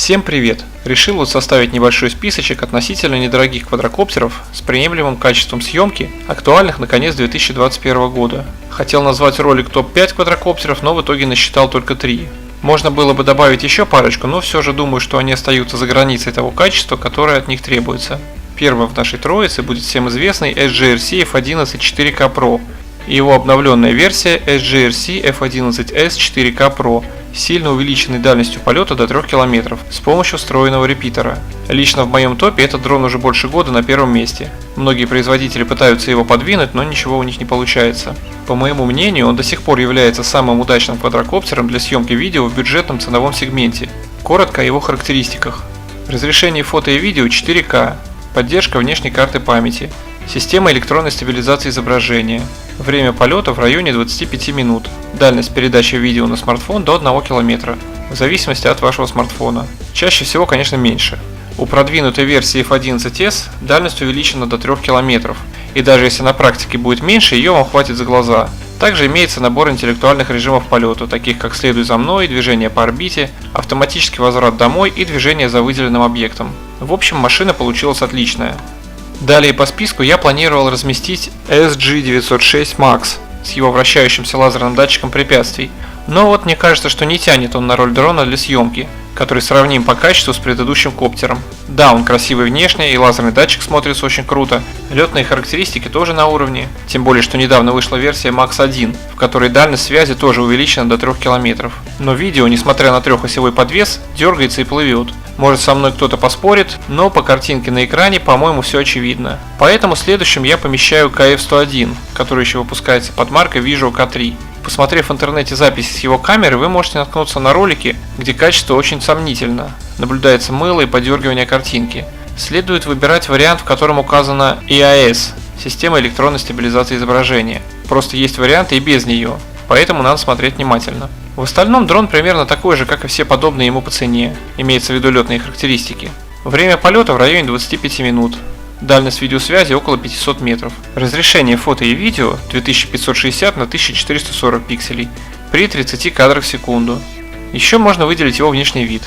Всем привет! Решил составить небольшой списочек относительно недорогих квадрокоптеров с приемлемым качеством съемки, актуальных на конец 2021 года. Хотел назвать ролик топ-5 квадрокоптеров, но в итоге насчитал только 3. Можно было бы добавить еще парочку, но все же думаю, что они остаются за границей того качества, которое от них требуется. Первым в нашей троице будет всем известный SGRC F11 4K Pro и его обновленная версия SGRC F11S 4K Pro с сильно увеличенной дальностью полета до 3 км с помощью встроенного репитера. Лично в моем топе этот дрон уже больше года на первом месте. Многие производители пытаются его подвинуть, но ничего у них не получается. По моему мнению, он до сих пор является самым удачным квадрокоптером для съемки видео в бюджетном ценовом сегменте. Коротко о его характеристиках. Разрешение фото и видео 4К, поддержка внешней карты памяти, система электронной стабилизации изображения, время полета в районе 25 минут, дальность передачи видео на смартфон до 1 км, в зависимости от вашего смартфона. Чаще всего, конечно, меньше. У продвинутой версии F11S дальность увеличена до 3 км, и даже если на практике будет меньше, ее вам хватит за глаза. Также имеется набор интеллектуальных режимов полета, таких как «Следуй за мной», «Движение по орбите», «Автоматический возврат домой» и «Движение за выделенным объектом». В общем, машина получилась отличная. Далее по списку я планировал разместить SG906 Max с его вращающимся лазерным датчиком препятствий, но вот мне кажется, что не тянет он на роль дрона для съемки, который сравним по качеству с предыдущим коптером. Да, он красивый внешне и лазерный датчик смотрится очень круто, летные характеристики тоже на уровне, тем более что недавно вышла версия Max 1, в которой дальность связи тоже увеличена до 3 км. Но видео, несмотря на трехосевой подвес, дергается и плывет. Может, со мной кто-то поспорит, но по картинке на экране, по-моему, все очевидно. Поэтому следующим я помещаю KF-101, который еще выпускается под маркой Visual K3. Посмотрев в интернете записи с его камеры, вы можете наткнуться на ролики, где качество очень сомнительно. Наблюдается мыло и подергивание картинки. Следует выбирать вариант, в котором указана EIS – система электронной стабилизации изображения. Просто есть варианты и без нее, поэтому надо смотреть внимательно. В остальном дрон примерно такой же, как и все подобные ему по цене, имеется в виду летные характеристики. Время полета в районе 25 минут. Дальность видеосвязи около 500 метров. Разрешение фото и видео 2560 на 1440 пикселей при 30 кадрах в секунду. Еще можно выделить его внешний вид.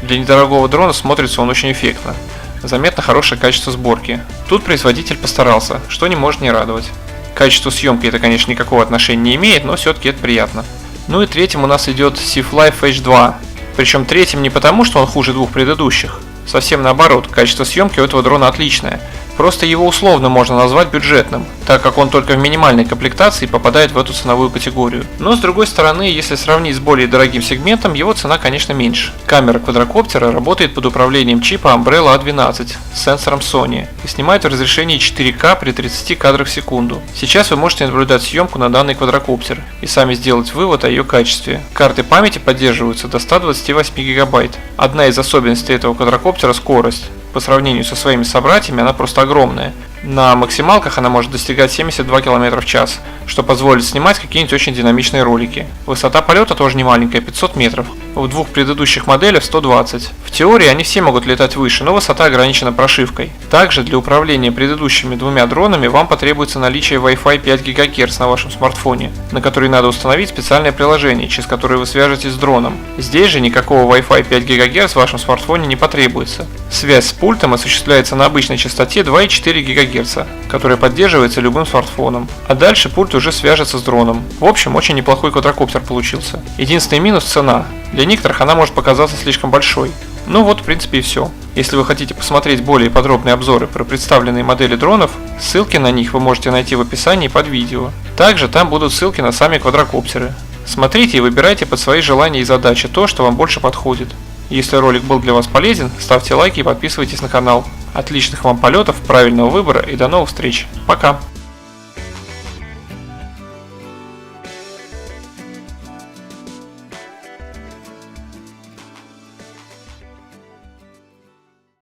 Для недорогого дрона смотрится он очень эффектно. Заметно хорошее качество сборки. Тут производитель постарался, что не может не радовать. К качеству съемки это, конечно, никакого отношения не имеет, но все-таки это приятно. Ну и третьим у нас идет SIFF-Life H2. Причем третьим не потому, что он хуже двух предыдущих. Совсем наоборот, качество съемки у этого дрона отличное. Просто его условно можно назвать бюджетным, так как он только в минимальной комплектации попадает в эту ценовую категорию. Но с другой стороны, если сравнить с более дорогим сегментом, его цена, конечно, меньше. Камера квадрокоптера работает под управлением чипа Umbrella A12 с сенсором Sony и снимает в разрешении 4К при 30 кадрах в секунду. Сейчас вы можете наблюдать съемку на данный квадрокоптер и сами сделать вывод о ее качестве. Карты памяти поддерживаются до 128 ГБ. Одна из особенностей этого квадрокоптера – скорость. По сравнению со своими собратьями она просто огромная. На максималках она может достигать 72 км в час, что позволит снимать какие-нибудь очень динамичные ролики. Высота полета тоже не маленькая, 500 метров. В двух предыдущих моделях 120. В теории они все могут летать выше, но высота ограничена прошивкой. Также для управления предыдущими двумя дронами вам потребуется наличие Wi-Fi 5 ГГц на вашем смартфоне, на который надо установить специальное приложение, через которое вы свяжетесь с дроном. Здесь же никакого Wi-Fi 5 ГГц в вашем смартфоне не потребуется. Связь с пультом осуществляется на обычной частоте 2,4 ГГц, которая поддерживается любым смартфоном. А дальше пульт уже свяжется с дроном. В общем, очень неплохой квадрокоптер получился. Единственный минус – цена. Для некоторых она может показаться слишком большой. Ну вот, в принципе, и все. Если вы хотите посмотреть более подробные обзоры про представленные модели дронов, ссылки на них вы можете найти в описании под видео. Также там будут ссылки на сами квадрокоптеры. Смотрите и выбирайте под свои желания и задачи то, что вам больше подходит. Если ролик был для вас полезен, ставьте лайки и подписывайтесь на канал. Отличных вам полетов, правильного выбора и до новых встреч. Пока!